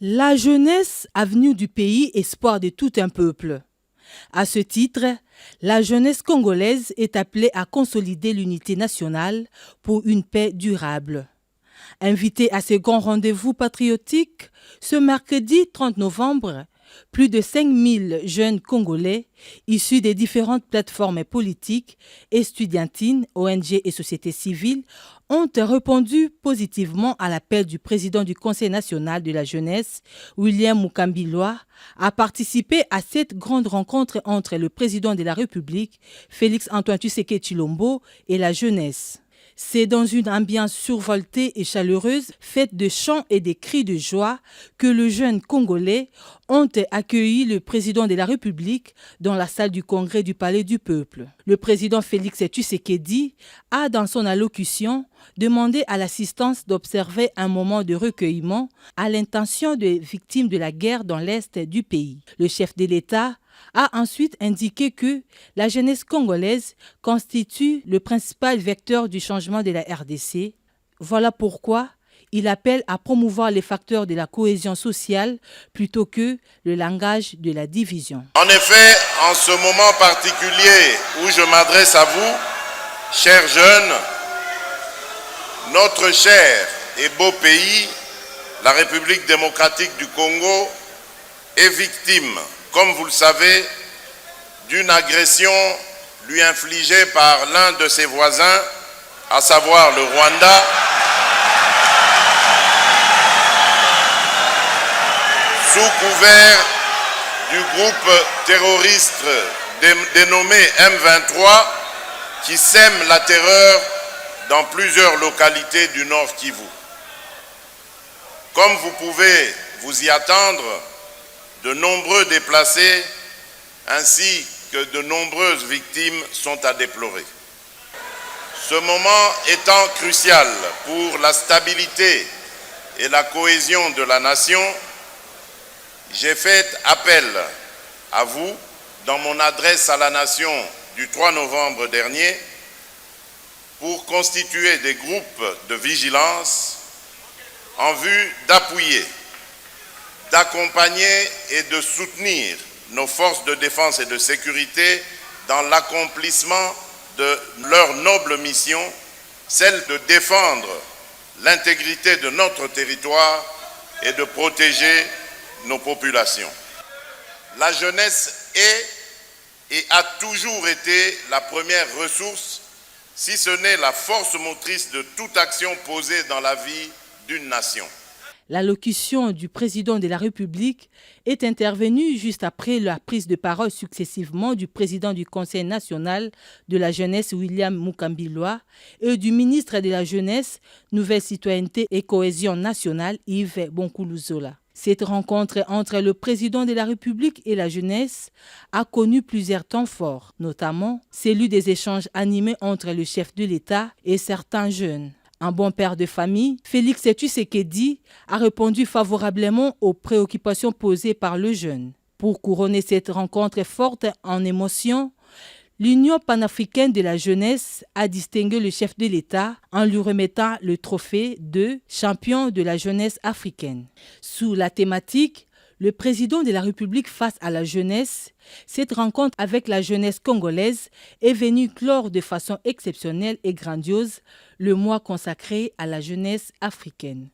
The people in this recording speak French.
La jeunesse, avenir du pays, espoir de tout un peuple. À ce titre, la jeunesse congolaise est appelée à consolider l'unité nationale pour une paix durable. Invité à ce grand rendez-vous patriotique, ce mercredi 30 novembre, plus de 5000 jeunes Congolais, issus des différentes plateformes politiques, estudiantines, ONG et sociétés civiles, ont répondu positivement à l'appel du président du Conseil national de la jeunesse, William Mukambilwa, à participer à cette grande rencontre entre le président de la République, Félix-Antoine Tshisekedi Tshilombo, et la jeunesse. C'est dans une ambiance survoltée et chaleureuse, faite de chants et de cris de joie, que les jeunes Congolais ont accueilli le président de la République dans la salle du congrès du Palais du Peuple. Le président Félix Tshisekedi a, dans son allocution, demandé à l'assistance d'observer un moment de recueillement à l'intention des victimes de la guerre dans l'Est du pays. Le chef de l'État a ensuite indiqué que la jeunesse congolaise constitue le principal vecteur du changement de la RDC. Voilà pourquoi il appelle à promouvoir les facteurs de la cohésion sociale plutôt que le langage de la division. En effet, en ce moment particulier où je m'adresse à vous, chers jeunes, notre cher et beau pays, la République démocratique du Congo, est victime, comme vous le savez, d'une agression lui infligée par l'un de ses voisins, à savoir le Rwanda, sous couvert du groupe terroriste dénommé M23 qui sème la terreur dans plusieurs localités du Nord Kivu. Comme vous pouvez vous y attendre, de nombreux déplacés ainsi que de nombreuses victimes sont à déplorer. Ce moment étant crucial pour la stabilité et la cohésion de la nation, j'ai fait appel à vous dans mon adresse à la nation du 3 novembre dernier pour constituer des groupes de vigilance en vue d'appuyer, d'accompagner et de soutenir nos forces de défense et de sécurité dans l'accomplissement de leur noble mission, celle de défendre l'intégrité de notre territoire et de protéger nos populations. La jeunesse est et a toujours été la première ressource, si ce n'est la force motrice de toute action posée dans la vie d'une nation. L'allocution du président de la République est intervenue juste après la prise de parole successivement du président du Conseil national de la jeunesse William Mukambilwa et du ministre de la Jeunesse, Nouvelle Citoyenneté et Cohésion nationale Yves Bonkoulouzola. Cette rencontre entre le président de la République et la jeunesse a connu plusieurs temps forts, notamment celui des échanges animés entre le chef de l'État et certains jeunes. Un bon père de famille, Félix Tshisekedi a répondu favorablement aux préoccupations posées par le jeune. Pour couronner cette rencontre forte en émotion, l'Union panafricaine de la jeunesse a distingué le chef de l'État en lui remettant le trophée de champion de la jeunesse africaine. Sous la thématique « Le président de la République face à la jeunesse », cette rencontre avec la jeunesse congolaise est venue clore de façon exceptionnelle et grandiose le mois consacré à la jeunesse africaine.